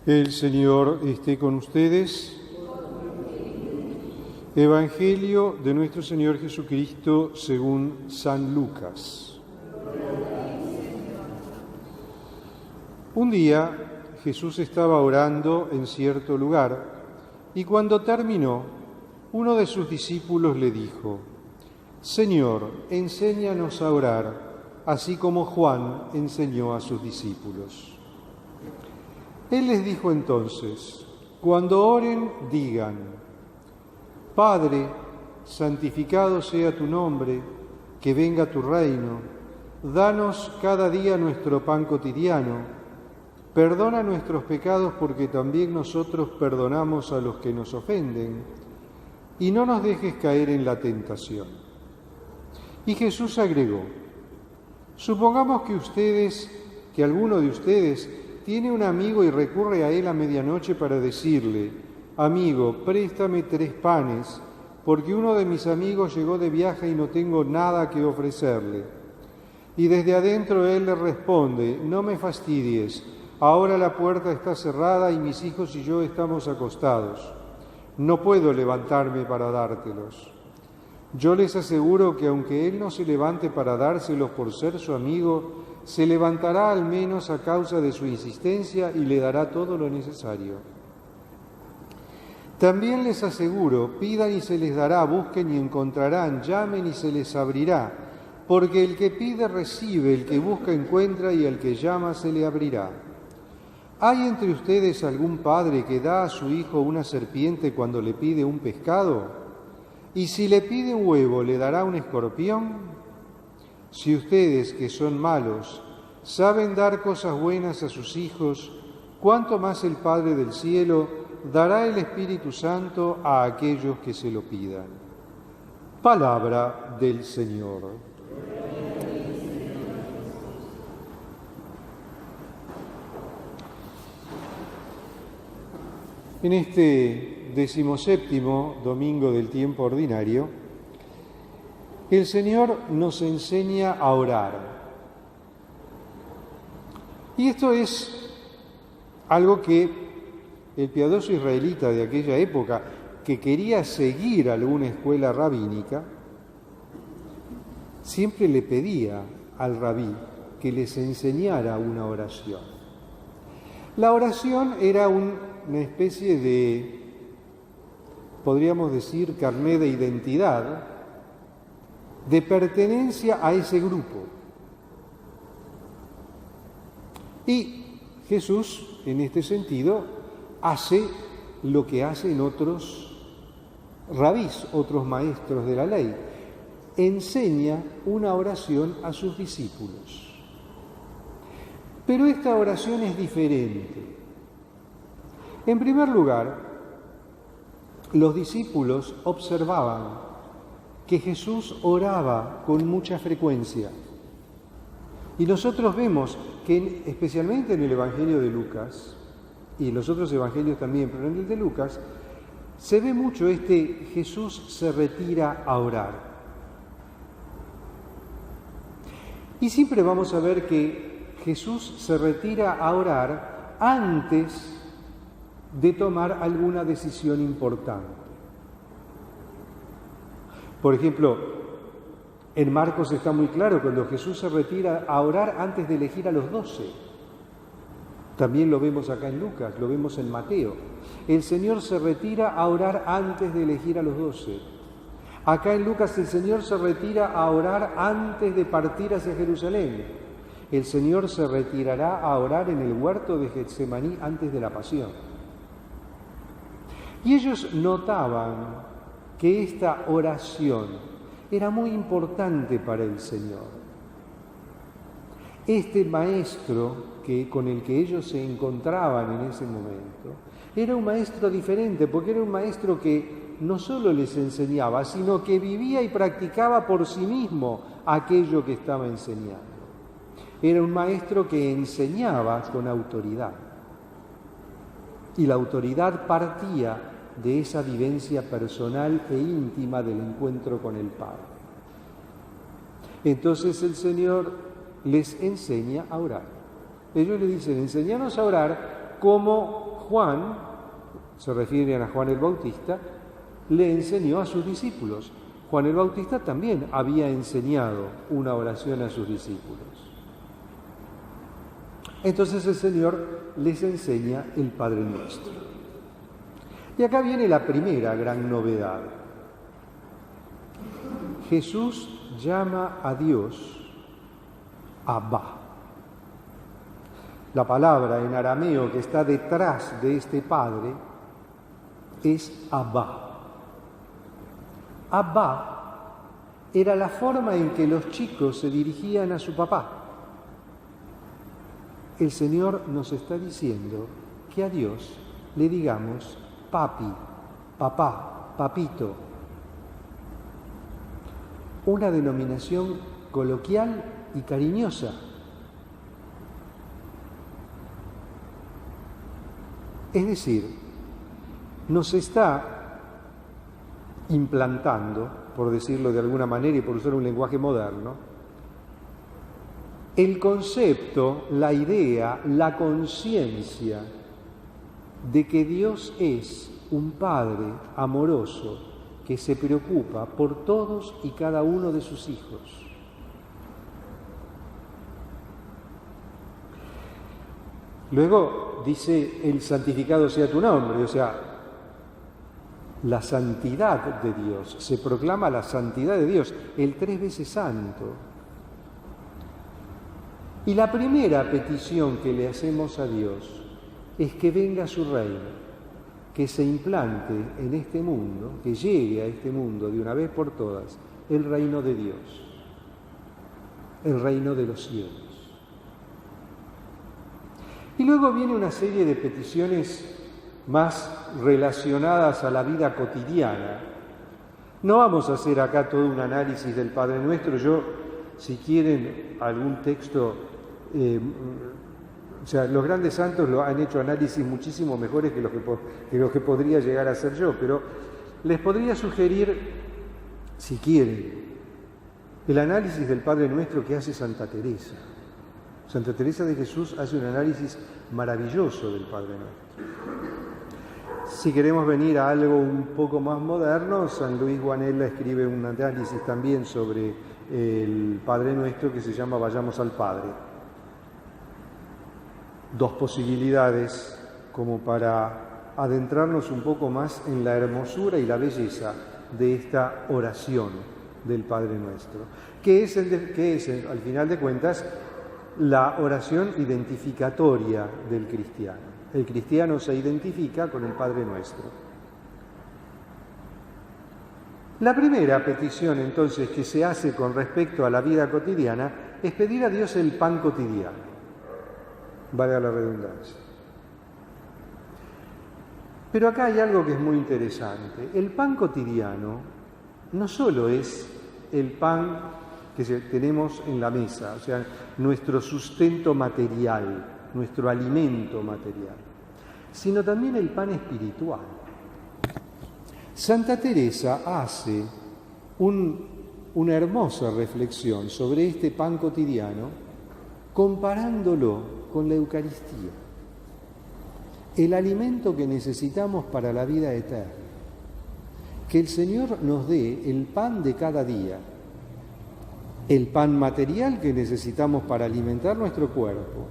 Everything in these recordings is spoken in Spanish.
El Señor esté con ustedes. Evangelio de nuestro Señor Jesucristo según San Lucas. Un día Jesús estaba orando en cierto lugar y cuando terminó, uno de sus discípulos le dijo: Señor, enséñanos a orar, así como Juan enseñó a sus discípulos. Él les dijo entonces: cuando oren, digan: Padre, santificado sea tu nombre, que venga tu reino, danos cada día nuestro pan cotidiano, perdona nuestros pecados porque también nosotros perdonamos a los que nos ofenden, y no nos dejes caer en la tentación. Y Jesús agregó: supongamos que alguno de ustedes tiene un amigo y recurre a él a medianoche para decirle: amigo, préstame 3 panes, porque uno de mis amigos llegó de viaje y no tengo nada que ofrecerle. Y desde adentro él le responde: no me fastidies, ahora la puerta está cerrada y mis hijos y yo estamos acostados. No puedo levantarme para dártelos. Yo les aseguro que aunque él no se levante para dárselos por ser su amigo, se levantará al menos a causa de su insistencia y le dará todo lo necesario. También les aseguro, pidan y se les dará, busquen y encontrarán, llamen y se les abrirá, porque el que pide recibe, el que busca encuentra y al que llama se le abrirá. ¿Hay entre ustedes algún padre que da a su hijo una serpiente cuando le pide un pescado? ¿Y si le pide un huevo, le dará un escorpión? Si ustedes, que son malos, saben dar cosas buenas a sus hijos, ¿cuánto más el Padre del cielo dará el Espíritu Santo a aquellos que se lo pidan? Palabra del Señor. En este 17º domingo del tiempo ordinario, el Señor nos enseña a orar. Y esto es algo que el piadoso israelita de aquella época, que quería seguir alguna escuela rabínica, siempre le pedía al rabí que les enseñara una oración. La oración era una especie de, podríamos decir, carné de identidad, de pertenencia a ese grupo. Y Jesús, en este sentido, hace lo que hacen otros rabís, otros maestros de la ley. Enseña una oración a sus discípulos. Pero esta oración es diferente. En primer lugar, los discípulos observaban que Jesús oraba con mucha frecuencia. Y nosotros vemos que, especialmente en el Evangelio de Lucas, y los otros evangelios también, pero en el de Lucas, se ve mucho Jesús se retira a orar. Y siempre vamos a ver que Jesús se retira a orar antes de tomar alguna decisión importante. Por ejemplo, en Marcos está muy claro cuando Jesús se retira a orar antes de elegir a los 12. También lo vemos acá en Lucas, lo vemos en Mateo. El Señor se retira a orar antes de elegir a los 12. Acá en Lucas el Señor se retira a orar antes de partir hacia Jerusalén. El Señor se retirará a orar en el huerto de Getsemaní antes de la pasión. Y ellos notaban que esta oración era muy importante para el Señor. Este maestro con el que ellos se encontraban en ese momento era un maestro diferente, porque era un maestro que no solo les enseñaba, sino que vivía y practicaba por sí mismo aquello que estaba enseñando. Era un maestro que enseñaba con autoridad. Y la autoridad partía de esa vivencia personal e íntima del encuentro con el Padre. Entonces el Señor les enseña a orar. Ellos le dicen: enséñanos a orar como Juan, se refieren a Juan el Bautista, le enseñó a sus discípulos. Juan el Bautista también había enseñado una oración a sus discípulos. Entonces el Señor les enseña el Padre Nuestro. Y acá viene la primera gran novedad. Jesús llama a Dios Abba. La palabra en arameo que está detrás de este Padre es Abba. Abba era la forma en que los chicos se dirigían a su papá. El Señor nos está diciendo que a Dios le digamos papi, papá, papito. Una denominación coloquial y cariñosa. Es decir, nos está implantando, por decirlo de alguna manera y por usar un lenguaje moderno, el concepto, la idea, la conciencia de que Dios es un Padre amoroso que se preocupa por todos y cada uno de sus hijos. Luego dice, el santificado sea tu nombre, o sea, la santidad de Dios, se proclama la santidad de Dios, el 3 veces santo. Y la primera petición que le hacemos a Dios es que venga su reino, que se implante en este mundo, que llegue a este mundo de una vez por todas, el reino de Dios, el reino de los cielos. Y luego viene una serie de peticiones más relacionadas a la vida cotidiana. No vamos a hacer acá todo un análisis del Padre Nuestro. Yo, si quieren algún texto, o sea, los grandes santos lo han hecho análisis muchísimo mejores que los que podría llegar a hacer yo, pero les podría sugerir, si quieren, el análisis del Padre Nuestro que hace Santa Teresa. Santa Teresa de Jesús hace un análisis maravilloso del Padre Nuestro. Si queremos venir a algo un poco más moderno, San Luis Guanella escribe un análisis también sobre el Padre Nuestro que se llama Vayamos al Padre. Dos posibilidades como para adentrarnos un poco más en la hermosura y la belleza de esta oración del Padre Nuestro, que es al final de cuentas, la oración identificatoria del cristiano. El cristiano se identifica con el Padre Nuestro. La primera petición, entonces, que se hace con respecto a la vida cotidiana es pedir a Dios el pan cotidiano. Valga la redundancia. Pero acá hay algo que es muy interesante. El pan cotidiano no solo es el pan que tenemos en la mesa, o sea, nuestro sustento material, nuestro alimento material, sino también el pan espiritual. Santa Teresa hace una hermosa reflexión sobre este pan cotidiano, comparándolo con la Eucaristía, el alimento que necesitamos para la vida eterna. Que el Señor nos dé el pan de cada día, el pan material que necesitamos para alimentar nuestro cuerpo,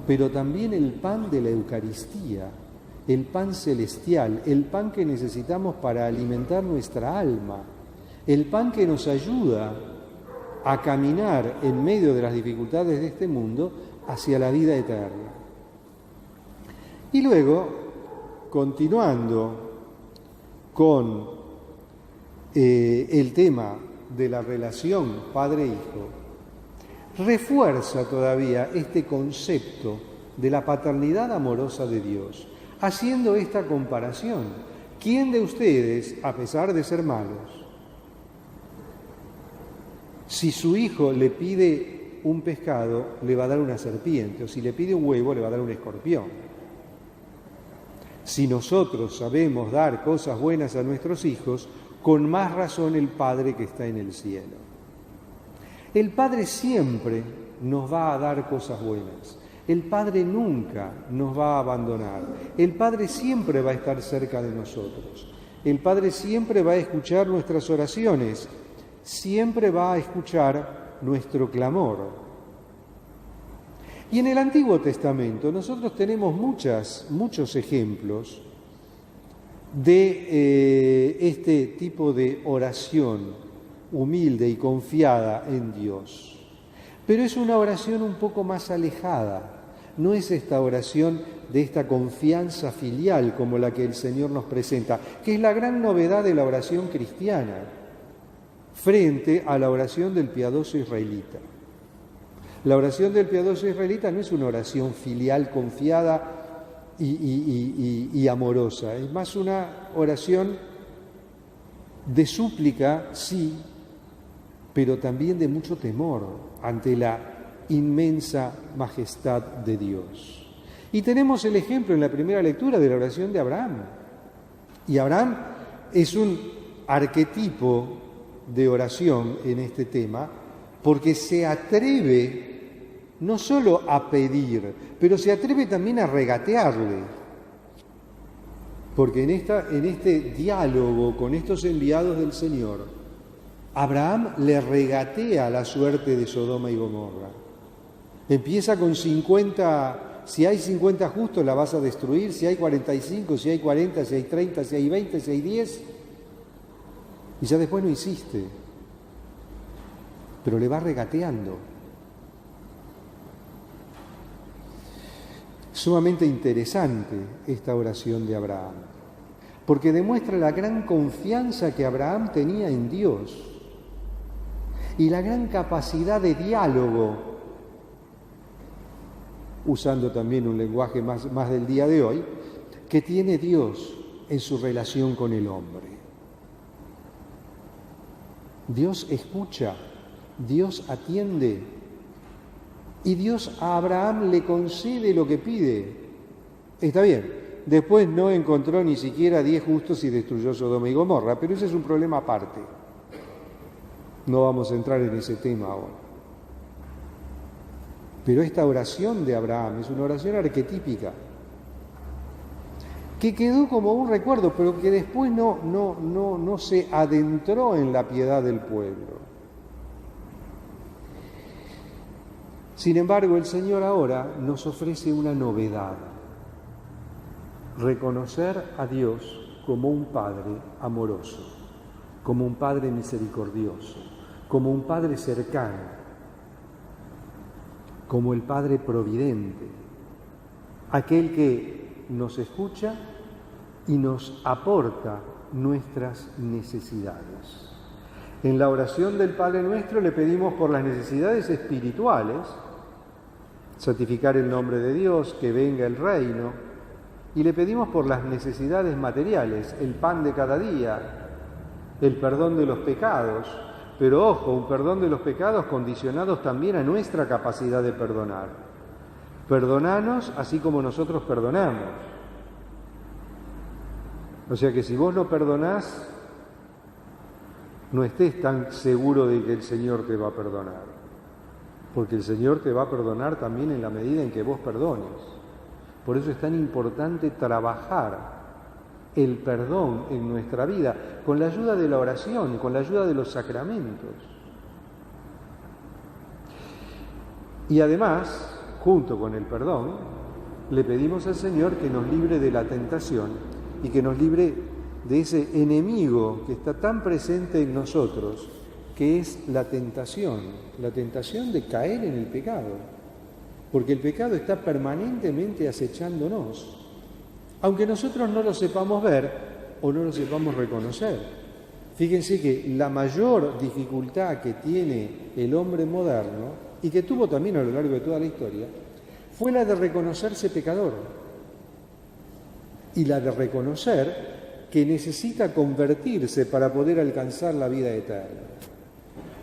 pero también el pan de la Eucaristía, el pan celestial, el pan que necesitamos para alimentar nuestra alma, el pan que nos ayuda a caminar en medio de las dificultades de este mundo hacia la vida eterna. Y luego, continuando con el tema de la relación padre-hijo, refuerza todavía este concepto de la paternidad amorosa de Dios, haciendo esta comparación. ¿Quién de ustedes, a pesar de ser malos, si su hijo le pide un pescado, le va a dar una serpiente, o si le pide un huevo, le va a dar un escorpión? Si nosotros sabemos dar cosas buenas a nuestros hijos, con más razón el Padre que está en el cielo. El Padre siempre nos va a dar cosas buenas. El Padre nunca nos va a abandonar. El Padre siempre va a estar cerca de nosotros. El Padre siempre va a escuchar nuestras oraciones, siempre va a escuchar nuestro clamor. Y en el Antiguo Testamento nosotros tenemos muchos ejemplos de este tipo de oración humilde y confiada en Dios. Pero es una oración un poco más alejada. No es esta oración de esta confianza filial como la que el Señor nos presenta, que es la gran novedad de la oración cristiana frente a la oración del piadoso israelita. La oración del piadoso israelita no es una oración filial, confiada y amorosa, es más una oración de súplica, sí, pero también de mucho temor ante la inmensa majestad de Dios. Y tenemos el ejemplo en la primera lectura de la oración de Abraham. Y Abraham es un arquetipo de oración en este tema, porque se atreve no solo a pedir, pero se atreve también a regatearle. Porque en este diálogo con estos enviados del Señor, Abraham le regatea la suerte de Sodoma y Gomorra. Empieza con 50, si hay 50 justos la vas a destruir, si hay 45, si hay 40, si hay 30, si hay 20, si hay 10, y ya después no insiste, pero le va regateando. Sumamente interesante esta oración de Abraham, porque demuestra la gran confianza que Abraham tenía en Dios y la gran capacidad de diálogo, usando también un lenguaje más del día de hoy, que tiene Dios en su relación con el hombre. Dios escucha, Dios atiende, y Dios a Abraham le concede lo que pide. Está bien, después no encontró ni siquiera 10 justos y destruyó Sodoma y Gomorra, pero ese es un problema aparte. No vamos a entrar en ese tema ahora. Pero esta oración de Abraham es una oración arquetípica, que quedó como un recuerdo, pero que después no se adentró en la piedad del pueblo. Sin embargo, el Señor ahora nos ofrece una novedad: reconocer a Dios como un Padre amoroso, como un Padre misericordioso, como un Padre cercano, como el Padre providente, aquel que nos escucha y nos aporta nuestras necesidades. En la oración del Padre Nuestro le pedimos por las necesidades espirituales, santificar el nombre de Dios, que venga el reino, y le pedimos por las necesidades materiales, el pan de cada día, el perdón de los pecados, pero ojo, un perdón de los pecados condicionados también a nuestra capacidad de perdonar. Perdonanos así como nosotros perdonamos. O sea que si vos no perdonás, no estés tan seguro de que el Señor te va a perdonar, porque el Señor te va a perdonar también en la medida en que vos perdones. Por eso es tan importante trabajar el perdón en nuestra vida, con la ayuda de la oración, con la ayuda de los sacramentos. Y además, junto con el perdón, le pedimos al Señor que nos libre de la tentación y que nos libre de ese enemigo que está tan presente en nosotros, que es la tentación de caer en el pecado, porque el pecado está permanentemente acechándonos, aunque nosotros no lo sepamos ver o no lo sepamos reconocer. Fíjense que la mayor dificultad que tiene el hombre moderno, y que tuvo también a lo largo de toda la historia, fue la de reconocerse pecador y la de reconocer que necesita convertirse para poder alcanzar la vida eterna.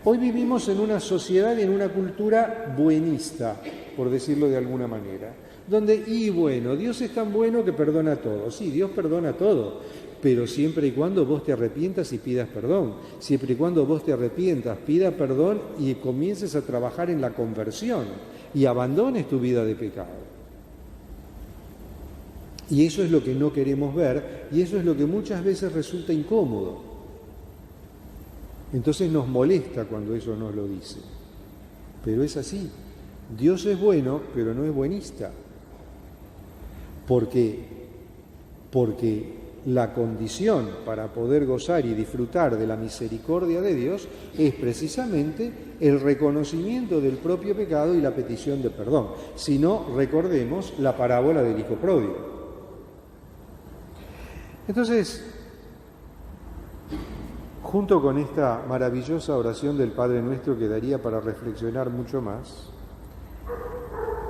Hoy vivimos en una sociedad y en una cultura buenista, por decirlo de alguna manera, donde, Dios es tan bueno que perdona todo. Sí, Dios perdona todo, pero siempre y cuando vos te arrepientas y pidas perdón, siempre y cuando vos te arrepientas, pidas perdón y comiences a trabajar en la conversión. y abandones tu vida de pecado. Y eso es lo que no queremos ver, y eso es lo que muchas veces resulta incómodo. Entonces nos molesta cuando eso nos lo dice. Pero es así. Dios es bueno, pero no es buenista. Porque la condición para poder gozar y disfrutar de la misericordia de Dios es precisamente el reconocimiento del propio pecado y la petición de perdón. Si no, recordemos la parábola del hijo pródigo. Entonces, junto con esta maravillosa oración del Padre Nuestro que daría para reflexionar mucho más,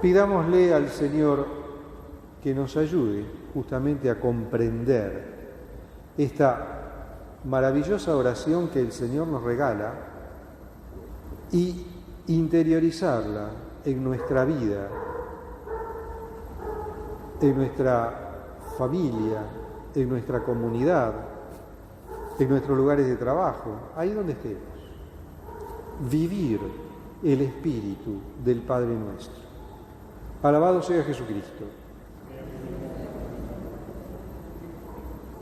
pidámosle al Señor que nos ayude justamente a comprender esta maravillosa oración que el Señor nos regala y interiorizarla en nuestra vida, en nuestra familia, en nuestra comunidad, en nuestros lugares de trabajo, ahí donde estemos. Vivir el espíritu del Padre Nuestro. Alabado sea Jesucristo.